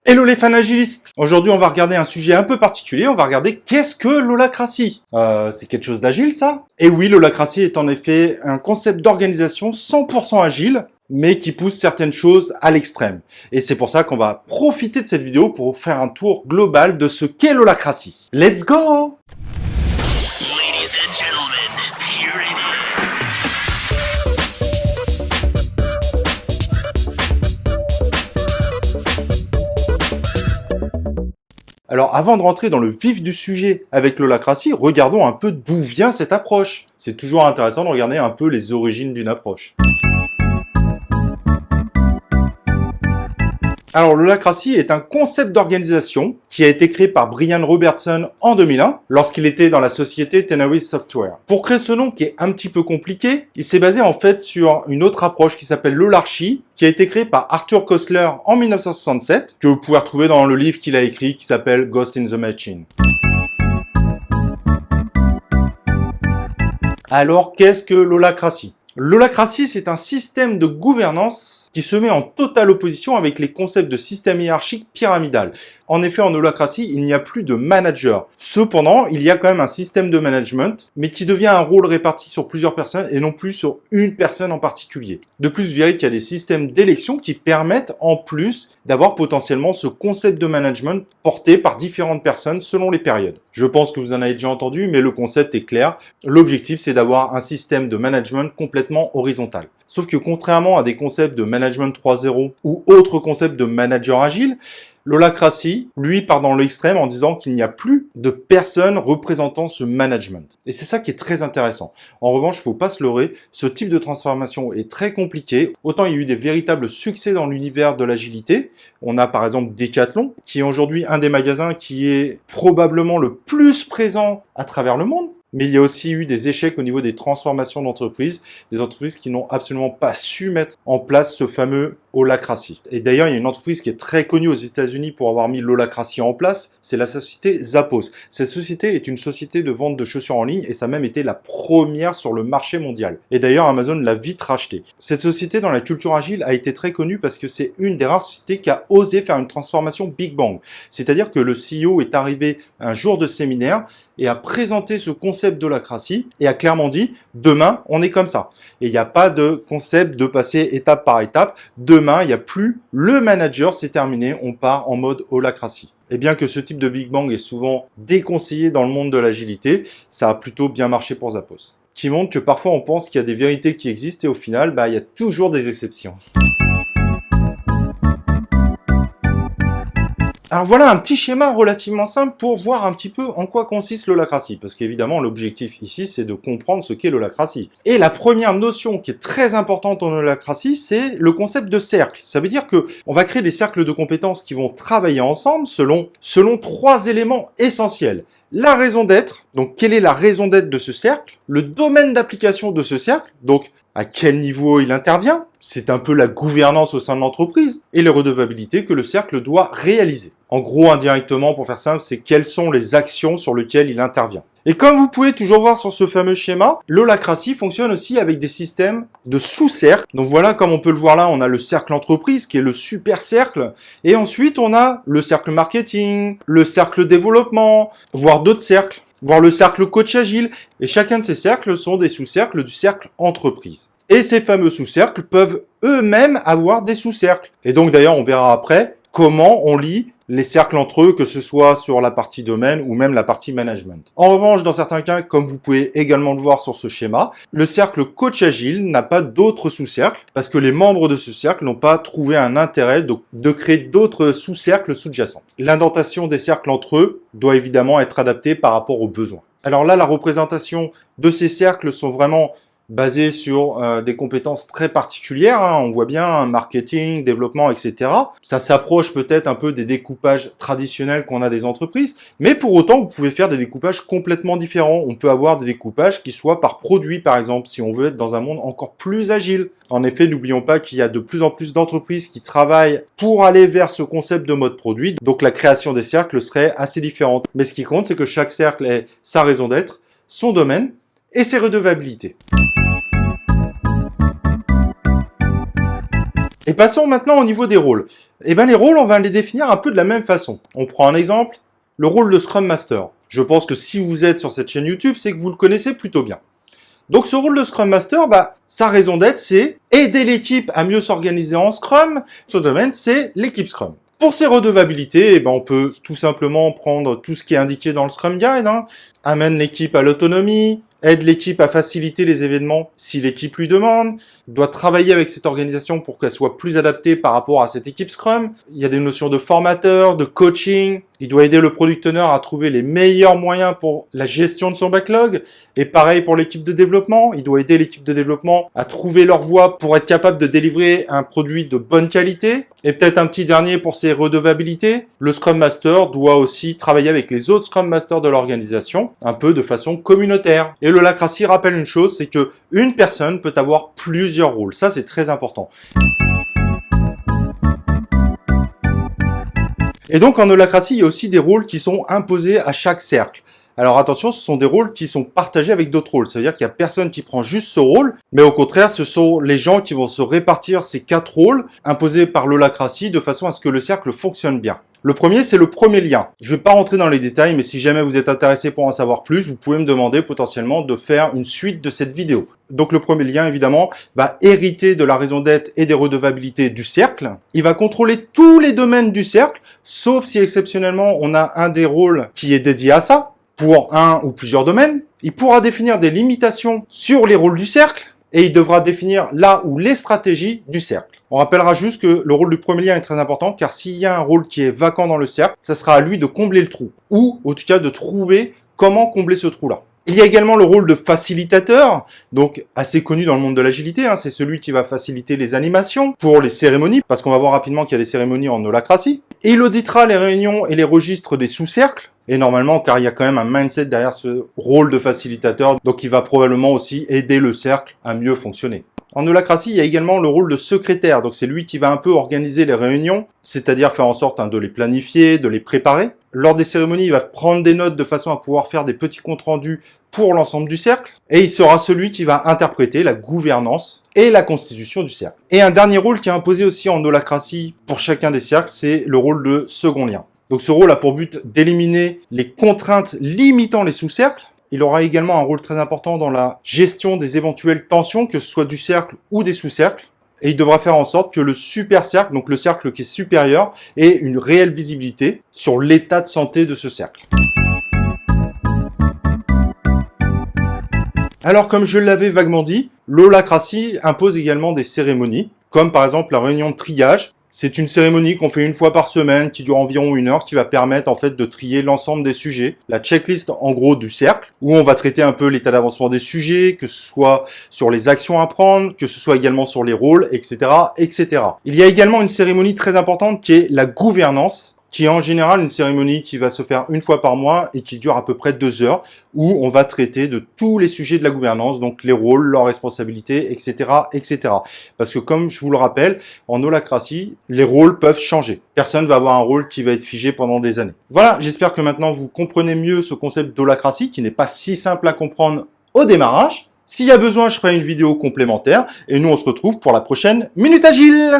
Hello les fans agilistes. Aujourd'hui, on va regarder un sujet un peu particulier. On va regarder qu'est-ce que l'holacratie. C'est quelque chose d'agile, ça? Et oui, l'holacratie est en effet un concept d'organisation 100% agile, mais qui pousse certaines choses à l'extrême. Et c'est pour ça qu'on va profiter de cette vidéo pour faire un tour global de ce qu'est l'holacratie. Let's go! Ladies and gentlemen, here it is. Alors avant de rentrer dans le vif du sujet avec l'holacratie, regardons un peu d'où vient cette approche. C'est toujours intéressant de regarder un peu les origines d'une approche. Alors l'holacratie est un concept d'organisation qui a été créé par Brian Robertson en 2001 lorsqu'il était dans la société Tenaris Software. Pour créer ce nom qui est un petit peu compliqué, il s'est basé en fait sur une autre approche qui s'appelle l'holarchie, qui a été créée par Arthur Koestler en 1967, que vous pouvez retrouver dans le livre qu'il a écrit qui s'appelle Ghost in the Machine. Alors qu'est-ce que l'holacratie ? L'holacratie, c'est un système de gouvernance qui se met en totale opposition avec les concepts de système hiérarchique pyramidal. En effet, en holacratie, il n'y a plus de manager. Cependant, il y a quand même un système de management, mais qui devient un rôle réparti sur plusieurs personnes et non plus sur une personne en particulier. De plus, vous verrez qu'il y a des systèmes d'élection qui permettent en plus d'avoir potentiellement ce concept de management porté par différentes personnes selon les périodes. Je pense que vous en avez déjà entendu, mais le concept est clair. L'objectif, c'est d'avoir un système de management complètement horizontal. Sauf que contrairement à des concepts de management 3.0 ou autres concepts de manager agile, l'holacratie, lui, part dans l'extrême en disant qu'il n'y a plus de personnes représentant ce management. Et c'est ça qui est très intéressant. En revanche, il ne faut pas se leurrer, ce type de transformation est très compliqué. Autant il y a eu des véritables succès dans l'univers de l'agilité. On a par exemple Decathlon, qui est aujourd'hui un des magasins qui est probablement le plus présent à travers le monde. Mais il y a aussi eu des échecs au niveau des transformations d'entreprises, des entreprises qui n'ont absolument pas su mettre en place ce fameux holacratie. Et d'ailleurs, il y a une entreprise qui est très connue aux États-Unis pour avoir mis l'holacratie en place, c'est la société Zappos. Cette société est une société de vente de chaussures en ligne et ça a même été la première sur le marché mondial. Et d'ailleurs, Amazon l'a vite rachetée. Cette société dans la culture agile a été très connue parce que c'est une des rares sociétés qui a osé faire une transformation Big Bang. C'est-à-dire que le CEO est arrivé un jour de séminaire et a présenté ce concept d'holacratie et a clairement dit « Demain, on est comme ça ». Et il n'y a pas de concept de passer étape par étape. Demain, il n'y a plus le manager, c'est terminé, on part en mode holacratie. Et bien que ce type de Big Bang est souvent déconseillé dans le monde de l'agilité, ça a plutôt bien marché pour Zappos. Qui montre que parfois on pense qu'il y a des vérités qui existent et au final, il y a toujours des exceptions. Alors voilà un petit schéma relativement simple pour voir un petit peu en quoi consiste l'holacratie. Parce qu'évidemment, l'objectif ici, c'est de comprendre ce qu'est l'holacratie. Et la première notion qui est très importante en holacratie, c'est le concept de cercle. Ça veut dire que on va créer des cercles de compétences qui vont travailler ensemble selon 3 éléments essentiels. La raison d'être, donc quelle est la raison d'être de ce cercle, le domaine d'application de ce cercle, donc à quel niveau il intervient, c'est un peu la gouvernance au sein de l'entreprise, et les redevabilités que le cercle doit réaliser. En gros, indirectement, pour faire simple, c'est quelles sont les actions sur lesquelles il intervient. Et comme vous pouvez toujours voir sur ce fameux schéma, l'holacratie fonctionne aussi avec des systèmes de sous-cercles. Donc voilà, comme on peut le voir là, on a le cercle entreprise qui est le super cercle. Et ensuite, on a le cercle marketing, le cercle développement, voire d'autres cercles, voire le cercle coach agile. Et chacun de ces cercles sont des sous-cercles du cercle entreprise. Et ces fameux sous-cercles peuvent eux-mêmes avoir des sous-cercles. Et donc d'ailleurs, on verra après comment on lie les cercles entre eux, que ce soit sur la partie domaine ou même la partie management. En revanche, dans certains cas, comme vous pouvez également le voir sur ce schéma, le cercle coach agile n'a pas d'autres sous-cercles parce que les membres de ce cercle n'ont pas trouvé un intérêt de créer d'autres sous-cercles sous-jacents. L'indentation des cercles entre eux doit évidemment être adaptée par rapport aux besoins. Alors là, la représentation de ces cercles sont vraiment basé sur des compétences très particulières, hein. On voit bien marketing, développement, etc. Ça s'approche peut-être un peu des découpages traditionnels qu'on a des entreprises, mais pour autant, vous pouvez faire des découpages complètement différents. On peut avoir des découpages qui soient par produit, par exemple, si on veut être dans un monde encore plus agile. En effet, n'oublions pas qu'il y a de plus en plus d'entreprises qui travaillent pour aller vers ce concept de mode produit, donc la création des cercles serait assez différente. Mais ce qui compte, c'est que chaque cercle ait sa raison d'être, son domaine et ses redevabilités. Et passons maintenant au niveau des rôles. Eh bien les rôles, on va les définir un peu de la même façon. On prend un exemple, le rôle de Scrum Master. Je pense que si vous êtes sur cette chaîne YouTube, c'est que vous le connaissez plutôt bien. Donc ce rôle de Scrum Master, sa raison d'être, c'est aider l'équipe à mieux s'organiser en Scrum. Ce domaine, c'est l'équipe Scrum. Pour ces redevabilités, on peut tout simplement prendre tout ce qui est indiqué dans le Scrum Guide. Amène l'équipe à l'autonomie, aide l'équipe à faciliter les événements si l'équipe lui demande, doit travailler avec cette organisation pour qu'elle soit plus adaptée par rapport à cette équipe Scrum. Il y a des notions de formateur, de coaching. Il doit aider le product owner à trouver les meilleurs moyens pour la gestion de son backlog. Et pareil pour l'équipe de développement. Il doit aider l'équipe de développement à trouver leur voie pour être capable de délivrer un produit de bonne qualité. Et peut-être un petit dernier pour ses redevabilités. Le Scrum Master doit aussi travailler avec les autres Scrum Masters de l'organisation, un peu de façon communautaire. Et le Holacracy rappelle une chose, c'est que une personne peut avoir plusieurs rôles. Ça, c'est très important. Et donc, en Holacracy, il y a aussi des rôles qui sont imposés à chaque cercle. Alors attention, ce sont des rôles qui sont partagés avec d'autres rôles. Ça veut dire qu'il n'y a personne qui prend juste ce rôle, mais au contraire, ce sont les gens qui vont se répartir ces 4 rôles imposés par l'Holacracy de façon à ce que le cercle fonctionne bien. Le premier, c'est le premier lien. Je ne vais pas rentrer dans les détails, mais si jamais vous êtes intéressé pour en savoir plus, vous pouvez me demander potentiellement de faire une suite de cette vidéo. Donc le premier lien, évidemment, va hériter de la raison d'être et des redevabilités du cercle. Il va contrôler tous les domaines du cercle, sauf si exceptionnellement on a un des rôles qui est dédié à ça, pour un ou plusieurs domaines. Il pourra définir des limitations sur les rôles du cercle et il devra définir là où les stratégies du cercle. On rappellera juste que le rôle du premier lien est très important car s'il y a un rôle qui est vacant dans le cercle, ça sera à lui de combler le trou ou en tout cas de trouver comment combler ce trou-là. Il y a également le rôle de facilitateur, donc assez connu dans le monde de l'agilité, c'est celui qui va faciliter les animations pour les cérémonies, parce qu'on va voir rapidement qu'il y a des cérémonies en Holacracy. Et il auditera les réunions et les registres des sous-cercles, et normalement, car il y a quand même un mindset derrière ce rôle de facilitateur, donc il va probablement aussi aider le cercle à mieux fonctionner. En Holacracy, il y a également le rôle de secrétaire, donc c'est lui qui va un peu organiser les réunions, c'est-à-dire faire en sorte de les planifier, de les préparer. Lors des cérémonies, il va prendre des notes de façon à pouvoir faire des petits comptes rendus pour l'ensemble du cercle, et il sera celui qui va interpréter la gouvernance et la constitution du cercle. Et un dernier rôle qui est imposé aussi en Holacracy pour chacun des cercles, c'est le rôle de second lien. Donc ce rôle a pour but d'éliminer les contraintes limitant les sous-cercles. Il aura également un rôle très important dans la gestion des éventuelles tensions, que ce soit du cercle ou des sous-cercles. Et il devra faire en sorte que le super cercle, donc le cercle qui est supérieur, ait une réelle visibilité sur l'état de santé de ce cercle. Alors, comme je l'avais vaguement dit, l'Holacracy impose également des cérémonies, comme par exemple la réunion de triage. C'est une cérémonie qu'on fait une fois par semaine, qui dure environ 1 heure, qui va permettre en fait de trier l'ensemble des sujets. La checklist en gros du cercle, où on va traiter un peu l'état d'avancement des sujets, que ce soit sur les actions à prendre, que ce soit également sur les rôles, etc., etc. Il y a également une cérémonie très importante qui est la gouvernance, qui est en général une cérémonie qui va se faire une fois par mois et qui dure à peu près 2 heures, où on va traiter de tous les sujets de la gouvernance, donc les rôles, leurs responsabilités, etc., etc. Parce que comme je vous le rappelle, en Holacracy, les rôles peuvent changer. Personne va avoir un rôle qui va être figé pendant des années. Voilà, j'espère que maintenant vous comprenez mieux ce concept d'Holacracy, qui n'est pas si simple à comprendre au démarrage. S'il y a besoin, je ferai une vidéo complémentaire, et nous on se retrouve pour la prochaine Minute Agile.